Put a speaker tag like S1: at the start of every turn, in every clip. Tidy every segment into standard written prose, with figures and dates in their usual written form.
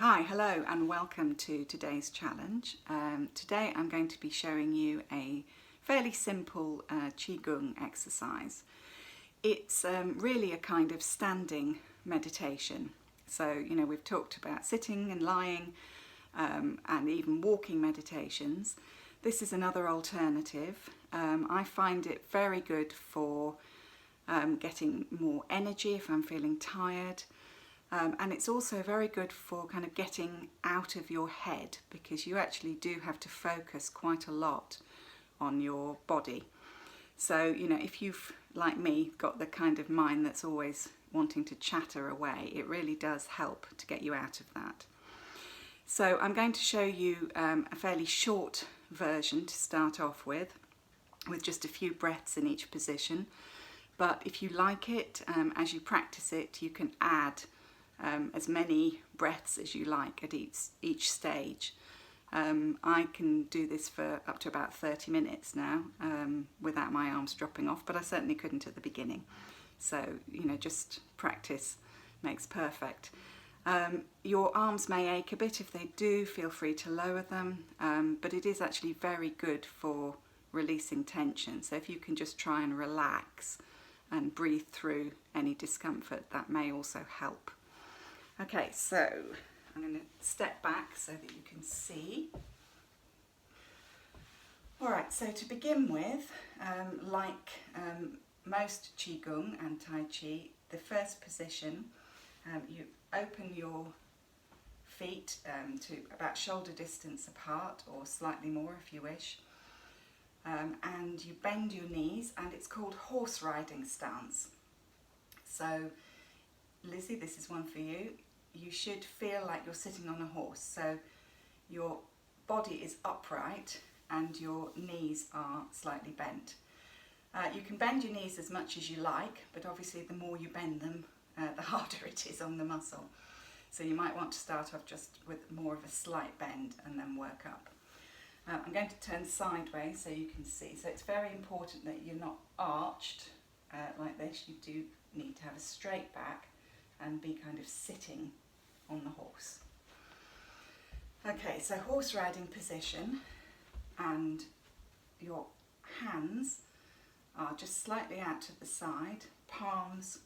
S1: Hello and welcome to today's challenge. Today I'm going to be showing you a fairly simple Qigong exercise. It's really a kind of standing meditation. So, we've talked about sitting and lying and even walking meditations. This is another alternative. I find it very good for getting more energy if I'm feeling tired. And it's also very good for kind of getting out of your head, because you actually do have to focus quite a lot on your body. So, if you've, like me, got the kind of mind that's always wanting to chatter away, it really does help to get you out of that. So I'm going to show you a fairly short version to start off with just a few breaths in each position. But if you like it, as you practice it, you can add as many breaths as you like at each stage. I can do this for up to about 30 minutes now without my arms dropping off, but I certainly couldn't at the beginning. So, just practice makes perfect. Your arms may ache a bit. If they do, feel free to lower them, but it is actually very good for releasing tension. So if you can just try and relax and breathe through any discomfort, that may also help. Okay, so I'm going to step back so that you can see. Alright, so to begin with, like most Qigong and Tai Chi, the first position, you open your feet to about shoulder distance apart, or slightly more if you wish, and you bend your knees, and it's called horse riding stance. So Lizzie, this is one for you. You should feel like you're sitting on a horse, so your body is upright and your knees are slightly bent. You can bend your knees as much as you like, but obviously the more you bend them, the harder it is on the muscle. So you might want to start off just with more of a slight bend and then work up. I'm going to turn sideways so you can see. So it's very important that you're not arched like this. You do need to have a straight back and be kind of sitting on the horse. Okay, so horse riding position, and your hands are just slightly out to the side, palms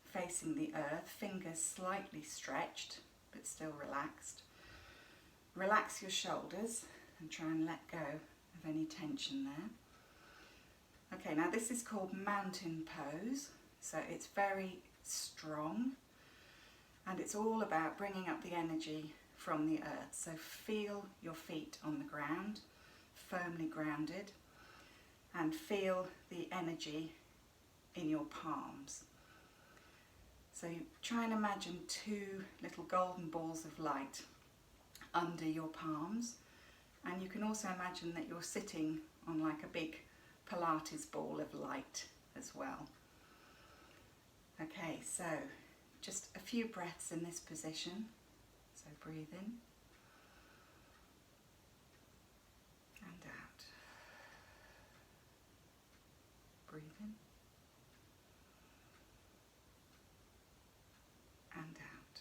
S1: facing the earth, fingers slightly stretched but still relaxed. Relax your shoulders and try and let go of any tension there. Okay, now this is called mountain pose, so it's very strong, and it's all about bringing up the energy from the earth. So feel your feet on the ground, firmly grounded, and feel the energy in your palms. So you try and imagine two little golden balls of light under your palms, and you can also imagine that you're sitting on like a big Pilates ball of light as well. Okay, so just a few breaths in this position. So breathe in and out. Breathe in and out.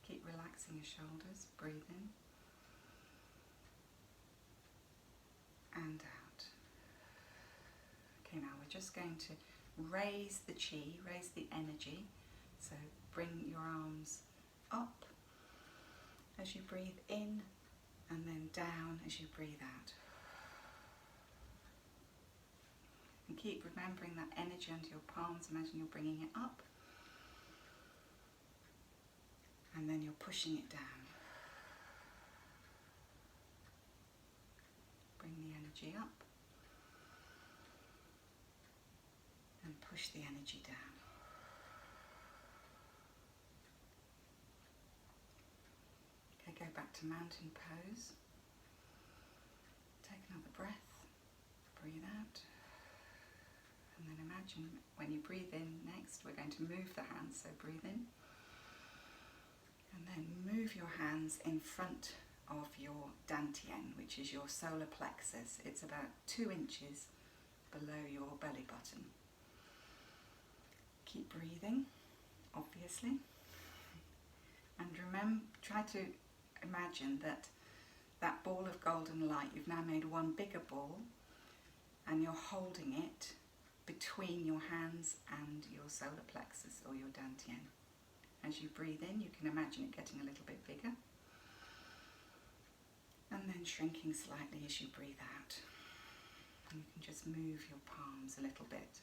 S1: Keep relaxing your shoulders. Breathe in and out. Okay, now we're just going to raise the chi, raise the energy. So bring your arms up as you breathe in, and then down as you breathe out. And keep remembering that energy under your palms. Imagine you're bringing it up, and then you're pushing it down. Bring the energy up and push the energy down. Okay, go back to mountain pose. Take another breath, breathe out, and then imagine when you breathe in next, we're going to move the hands. So breathe in, and then move your hands in front of your dantian, which is your solar plexus. It's about 2 inches below your belly button. Keep breathing, obviously. try to imagine that that ball of golden light, you've now made one bigger ball, and you're holding it between your hands and your solar plexus or your dantian. As you breathe in, you can imagine it getting a little bit bigger, and then shrinking slightly as you breathe out. And you can just move your palms a little bit.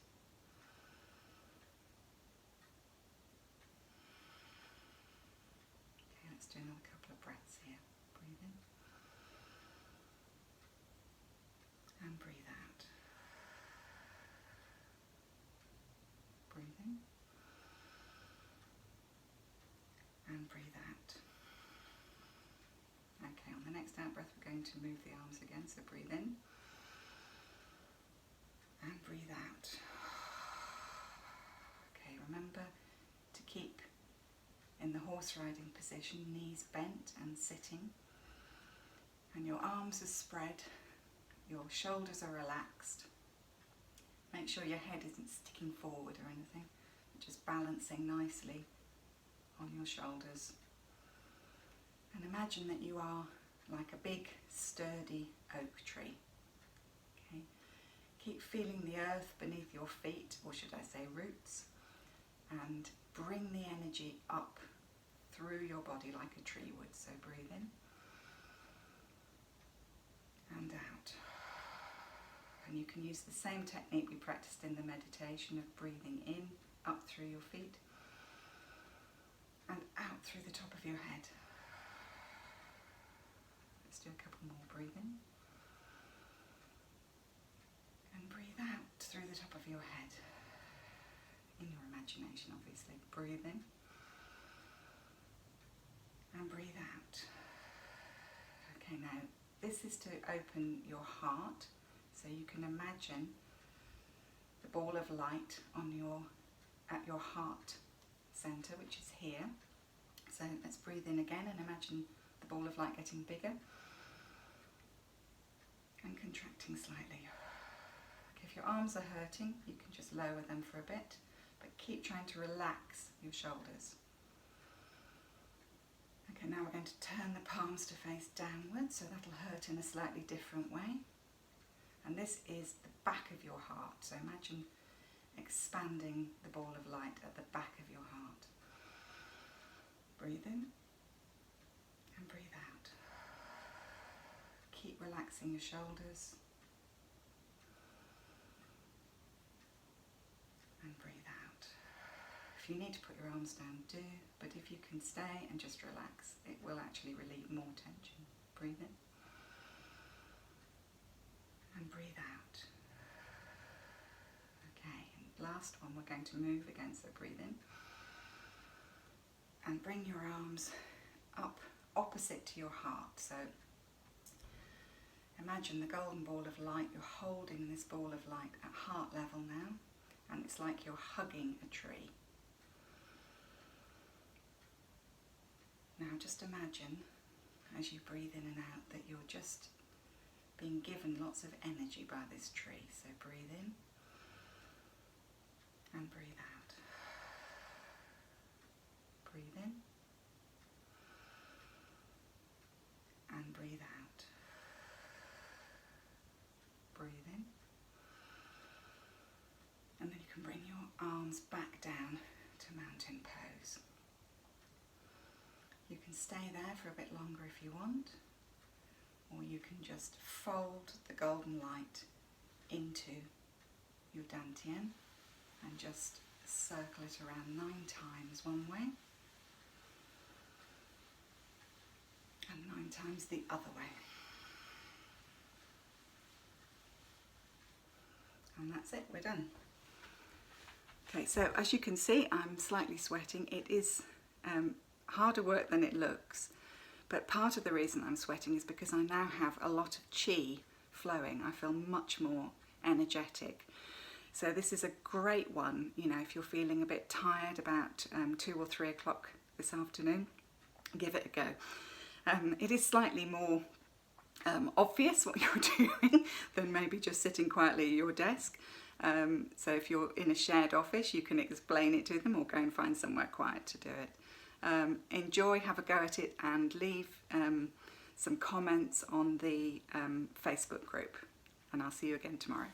S1: Okay, let's do another couple of breaths here. Breathe in and breathe out. Breathe in and breathe out. Okay, on the next out breath we're going to move the arms again, so breathe in and breathe out. Okay, remember to keep in the horse riding position, knees bent and sitting, and your arms are spread, your shoulders are relaxed. Make sure your head isn't sticking forward or anything, just balancing nicely on your shoulders. And imagine that you are like a big sturdy oak tree. Okay? Keep feeling the earth beneath your feet, or should I say roots, and bring the energy up through your body like a tree would. So breathe in and out. And you can use the same technique we practiced in the meditation of breathing in, up through your feet, and out through the top of your head. Let's do a couple more. Breathe in and breathe out through the top of your head. In your imagination, obviously. Breathe in and breathe out. Okay, now this is to open your heart, so you can imagine the ball of light at your heart center, which is here. So let's breathe in again and imagine the ball of light getting bigger and contracting slightly. Okay, if your arms are hurting, you can just lower them for a bit, but keep trying to relax your shoulders. Okay, now we're going to turn the palms to face downwards, so that'll hurt in a slightly different way. And this is the back of your heart, so imagine expanding the ball of light at the back of your heart. Breathe in and breathe out. Keep relaxing your shoulders and breathe out. If you need to put your arms down, do, but if you can stay and just relax, it will actually relieve more tension. Breathe in and breathe out. Okay, and last one we're going to move again, so breathe in and bring your arms up opposite to your heart. So imagine the golden ball of light, you're holding this ball of light at heart level now, and it's like you're hugging a tree. Now just imagine, as you breathe in and out, that you're just being given lots of energy by this tree. So breathe in and breathe out. Breathe in and breathe out. Breathe in, and then you can bring your arms back down to mountain pose. You can stay there for a bit longer if you want, or you can just fold the golden light into your dantian and just circle it around 9 times one way and 9 times the other way. And that's it, we're done. Okay, so as you can see, I'm slightly sweating. It is harder work than it looks, but part of the reason I'm sweating is because I now have a lot of chi flowing. I feel much more energetic. So this is a great one, you know, if you're feeling a bit tired about 2 or 3 o'clock this afternoon, give it a go. It is slightly more obvious what you're doing than maybe just sitting quietly at your desk. So if you're in a shared office, you can explain it to them or go and find somewhere quiet to do it. Enjoy, have a go at it, and leave some comments on the Facebook group. And I'll see you again tomorrow.